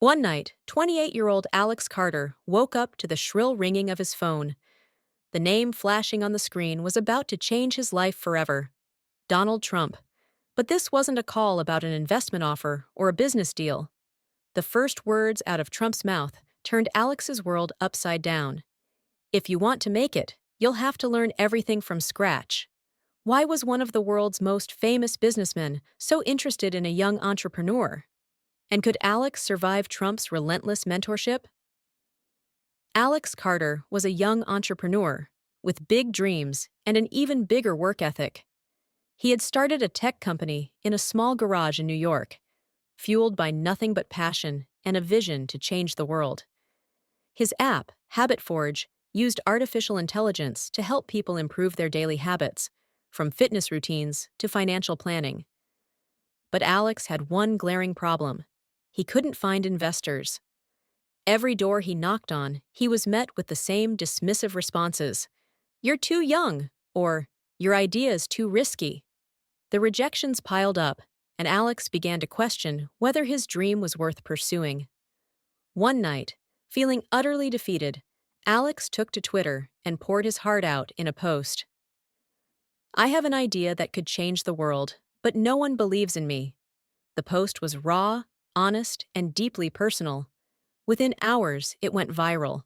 One night, 28-year-old Alex Carter woke up to the shrill ringing of his phone. The name flashing on the screen was about to change his life forever: Donald Trump. But this wasn't a call about an investment offer or a business deal. The first words out of Trump's mouth turned Alex's world upside down. "If you want to make it, you'll have to learn everything from scratch." Why was one of the world's most famous businessmen so interested in a young entrepreneur? And could Alex survive Trump's relentless mentorship? Alex Carter was a young entrepreneur with big dreams and an even bigger work ethic. He had started a tech company in a small garage in New York, fueled by nothing but passion and a vision to change the world. His app, HabitForge, used artificial intelligence to help people improve their daily habits, from fitness routines to financial planning. But Alex had one glaring problem: he couldn't find investors. Every door he knocked on, he was met with the same dismissive responses: "You're too young," or "Your idea is too risky." The rejections piled up, and Alex began to question whether his dream was worth pursuing. One night, feeling utterly defeated, Alex took to Twitter and poured his heart out in a post. "I have an idea that could change the world, but no one believes in me." The post was raw, honest, and deeply personal. Within hours, it went viral.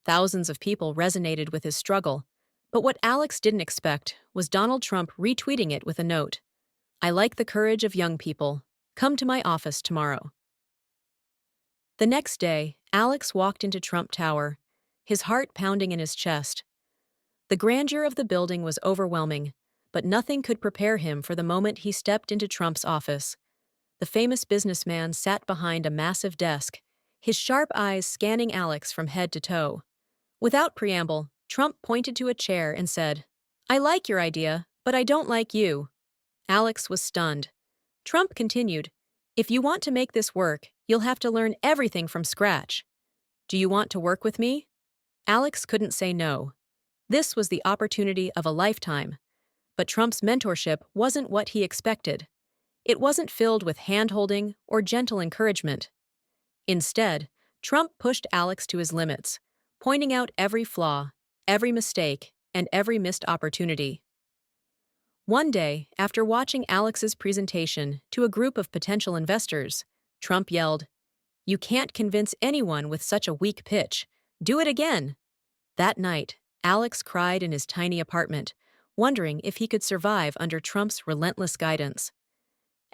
Thousands of people resonated with his struggle, but what Alex didn't expect was Donald Trump retweeting it with a note: "I like the courage of young people. Come to my office tomorrow." The next day, Alex walked into Trump Tower, his heart pounding in his chest. The grandeur of the building was overwhelming, but nothing could prepare him for the moment he stepped into Trump's office. The famous businessman sat behind a massive desk, his sharp eyes scanning Alex from head to toe. Without preamble, Trump pointed to a chair and said, "I like your idea, but I don't like you." Alex was stunned. Trump continued, "If you want to make this work, you'll have to learn everything from scratch. Do you want to work with me?" Alex couldn't say no. This was the opportunity of a lifetime. But Trump's mentorship wasn't what he expected. It wasn't filled with hand-holding or gentle encouragement. Instead, Trump pushed Alex to his limits, pointing out every flaw, every mistake, and every missed opportunity. One day, after watching Alex's presentation to a group of potential investors, Trump yelled, "You can't convince anyone with such a weak pitch. Do it again." That night, Alex cried in his tiny apartment, wondering if he could survive under Trump's relentless guidance.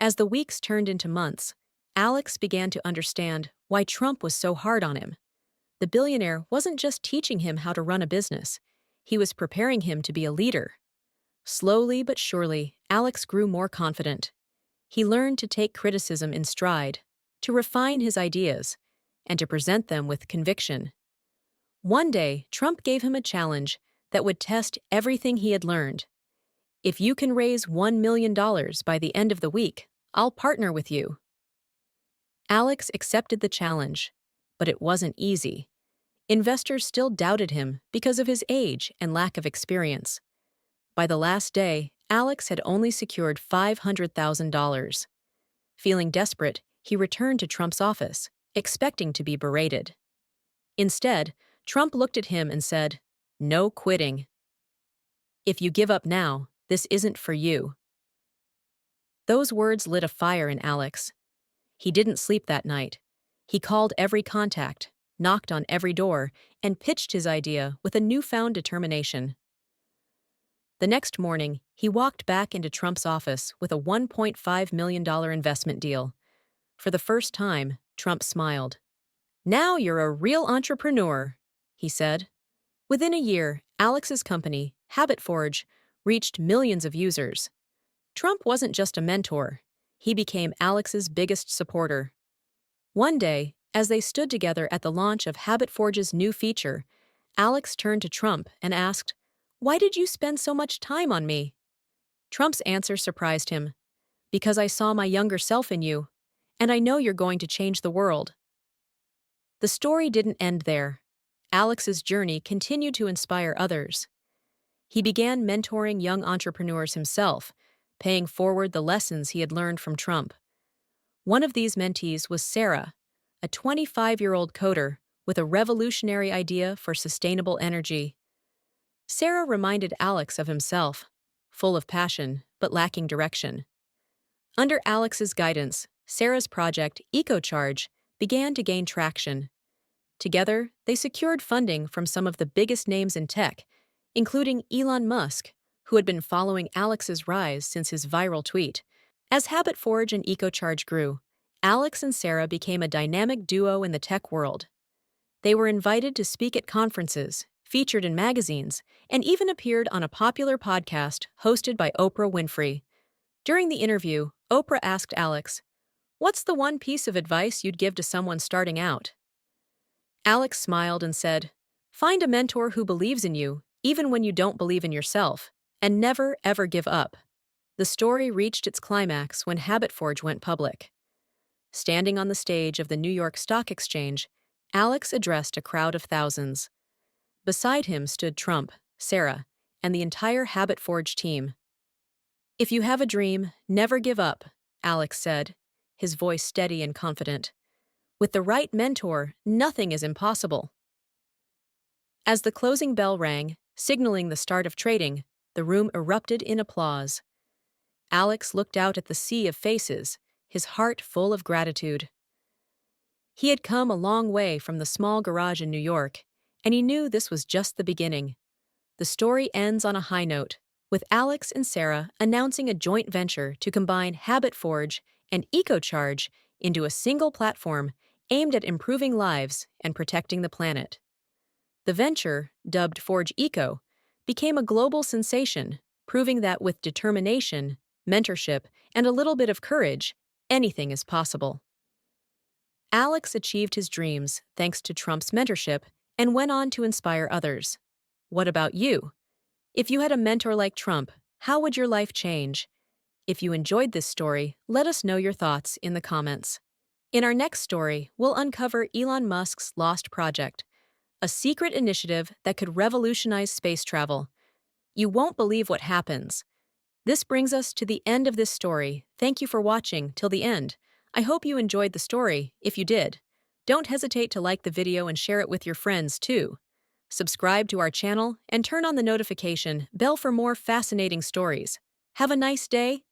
As the weeks turned into months, Alex began to understand why Trump was so hard on him. The billionaire wasn't just teaching him how to run a business, he was preparing him to be a leader. Slowly but surely, Alex grew more confident. He learned to take criticism in stride, to refine his ideas, and to present them with conviction. One day, Trump gave him a challenge that would test everything he had learned. "If you can raise $1 million by the end of the week, I'll partner with you." Alex accepted the challenge, but it wasn't easy. Investors still doubted him because of his age and lack of experience. By the last day, Alex had only secured $500,000. Feeling desperate, he returned to Trump's office, expecting to be berated. Instead, Trump looked at him and said, "No quitting. If you give up now, this isn't for you." Those words lit a fire in Alex. He didn't sleep that night. He called every contact, knocked on every door, and pitched his idea with a newfound determination. The next morning, he walked back into Trump's office with a $1.5 million investment deal. For the first time, Trump smiled. "Now you're a real entrepreneur," he said. Within a year, Alex's company, HabitForge, reached millions of users. Trump wasn't just a mentor. He became Alex's biggest supporter. One day, as they stood together at the launch of HabitForge's new feature, Alex turned to Trump and asked, "Why did you spend so much time on me?" Trump's answer surprised him. "Because I saw my younger self in you, and I know you're going to change the world." The story didn't end there. Alex's journey continued to inspire others. He began mentoring young entrepreneurs himself, paying forward the lessons he had learned from Trump. One of these mentees was Sarah, a 25-year-old coder with a revolutionary idea for sustainable energy. Sarah reminded Alex of himself, full of passion but lacking direction. Under Alex's guidance, Sarah's project, EcoCharge, began to gain traction. Together, they secured funding from some of the biggest names in tech, including Elon Musk, who had been following Alex's rise since his viral tweet. As HabitForge and EcoCharge grew, Alex and Sarah became a dynamic duo in the tech world. They were invited to speak at conferences, featured in magazines, and even appeared on a popular podcast hosted by Oprah Winfrey. During the interview, Oprah asked Alex, "What's the one piece of advice you'd give to someone starting out?" Alex smiled and said, "Find a mentor who believes in you, even when you don't believe in yourself, and never, ever give up." The story reached its climax when HabitForge went public. Standing on the stage of the New York Stock Exchange, Alex addressed a crowd of thousands. Beside him stood Trump, Sarah, and the entire HabitForge team. "If you have a dream, never give up," Alex said, his voice steady and confident. "With the right mentor, nothing is impossible." As the closing bell rang, signaling the start of trading, the room erupted in applause. Alex looked out at the sea of faces, his heart full of gratitude. He had come a long way from the small garage in New York, and he knew this was just the beginning. The story ends on a high note, with Alex and Sarah announcing a joint venture to combine HabitForge and EcoCharge into a single platform aimed at improving lives and protecting the planet. The venture, dubbed Forge Eco, became a global sensation, proving that with determination, mentorship, and a little bit of courage, anything is possible. Alex achieved his dreams thanks to Trump's mentorship and went on to inspire others. What about you? If you had a mentor like Trump, how would your life change? If you enjoyed this story, let us know your thoughts in the comments. In our next story, we'll uncover Elon Musk's Lost Project, a secret initiative that could revolutionize space travel. You won't believe what happens. This brings us to the end of this story. Thank you for watching till the end. I hope you enjoyed the story. If you did, don't hesitate to like the video and share it with your friends too. Subscribe to our channel and turn on the notification bell for more fascinating stories. Have a nice day.